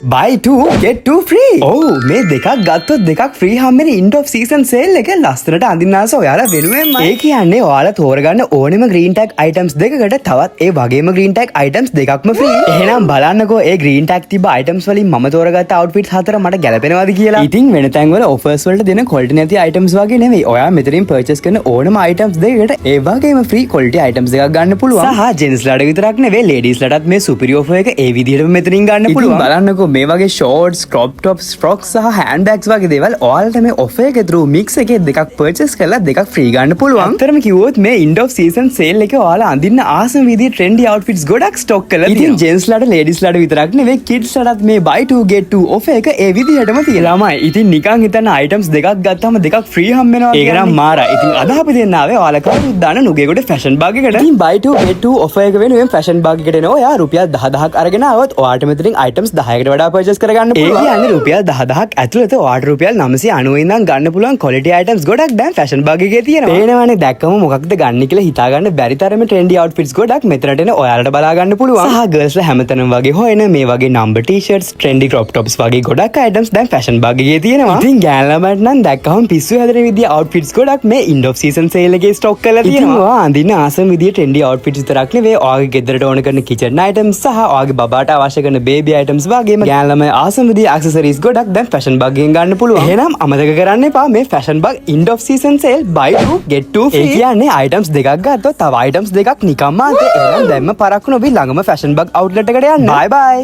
buy 2 get 2 free. ඔව් මේ දෙකක් ගත්තොත් දෙකක් free හැමෙන end of season sale එක ලස්සනට අඳින්න ආස ඔයාලා වෙනුවෙන්ම. ඒ කියන්නේ ඔයාලා තෝරගන්න ඕනෙම green tag items දෙකකට තවත් ඒ වගේම green tag items දෙකක්ම free. එහෙනම් බලන්නකෝ ඒ green tag තිබ්බ items වලින් මම තෝරගත්ත outfits හතර මට ගැලපෙනවද කියලා. ඉතින් වෙන තැන්වල offers වලට දෙන quality නැති items වගේ නෙවෙයි. ඔයා මෙතනින් purchase කරන ඕනම items දෙකකට ඒ වගේම free quality items දෙකක් ගන්න පුළුවන්. සහ gents ලට විතරක් නෙවෙයි ladies ලටත් මේ superior offer එක ඒ විදිහටම මෙතනින් ගන්න පුළුවන්. ඉතින් බලන්නකෝ මේ වගේ ෂෝට්ස්, ක්‍රොප් টොප්ස්, ෆ්‍රොක්ස් සහ හෑන්ඩ් බෑග්ස් වගේ දේවල් ඔයාලට මේ ඔෆර් එකේ through mix එකේ දෙකක් purchase කරලා දෙකක් free ගන්න පුළුවන්. අතරම කිව්වොත් මේ end of season sale එකේ ඔයාලා අඳින්න ආසම විදිහේ trendy outfits ගොඩක් stock කරලා තියෙනවා. ඉතින් gents ලට ladies ලට විතරක් නෙවෙයි kids ලටත් මේ buy 2 get 2 offer එක ඒ විදිහටම තියෙනවා. ළමයි ඉතින් නිකන් හිතන්න items දෙකක් ගත්තාම දෙකක් free හම් වෙනවා. ඒක නම් මාරා. ඉතින් අද අපි දෙන්න ආවේ ඔයාලා කවුරුත් දාන නුගේගොඩ fashion bag එකට. ඉතින් buy 2 get 2 offer එක වෙනුවෙන් fashion bag එකට එනවා. ඔයා රුපියල් 10000ක් අරගෙන ආවොත් ඔයාට මෙතනින් items 10කට වඩා purchase කරගන්න පුළුවන්. ඒ කියන්නේ රුපියල් 10000ක් ඇතුළත ඔයාට රුපියල් 990 ඉඳන් ගන්න පුළුවන් quality items ගොඩක් දැන් fashion bag එකේ තියෙනවා. පේනවනේ දැක්කම මොකක්ද ගන්න කියලා හිතා ගන්න බැරි තරමේ trendy outfits ගොඩක් මෙතනට එන ඔයාලට බලා ගන්න පුළුවන්. සහ girls ලා හැමතැනම වගේ හොයන මේ වගේ number t-shirts, trendy crop tops වගේ ගොඩක් items දැන් fashion bag එකේ තියෙනවා. ඉතින් ගෑනලමට නම් දැක්කම පිස්සු හැදෙන විදිය outfits ගොඩක් මේ end of season sale එකේ stock කරලා තියෙනවා. ඉතින් ඔයා අඳින්න ආසම විදිය trendy outfits විතරක් නෙවෙයි ඔයාගේ ගෙදරට ඕන කරන kitchen items සහ ඔයාගේ බබාට අවශ්‍ය කරන baby items වගේම ගෑනලම ආසම විදිය accessories ගොඩක් දැන් fashion bag එකෙන් ගන්න පුළුවන්. එහෙනම් අමතක කරන්න එපා මේ fashion bag end of season sale buy 2 get 2 free. ඒ කියන්නේ items දෙකක් ගත්තොත් තව items දෙකක් නිකම්ම අතේ. එහෙනම් දැම්ම පරක්කු නොවි ළඟම fashion bag outlet එකට යන්න. bye bye.